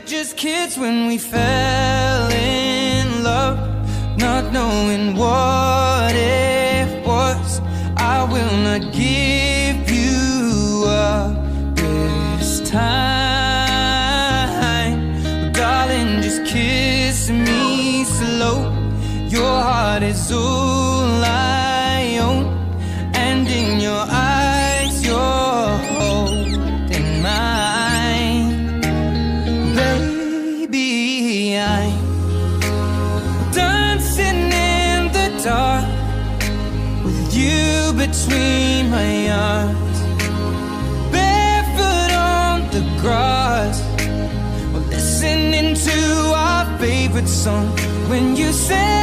just kids when we fell in love, not knowing what it was. I will not give you up this time, but darling, just kiss me slow. Your heart is all I own, and in your eyes you're holding mine. Baby, I'm dancing in the dark with you between my arms, barefoot on the grass, we're listening to our favorite song. When you say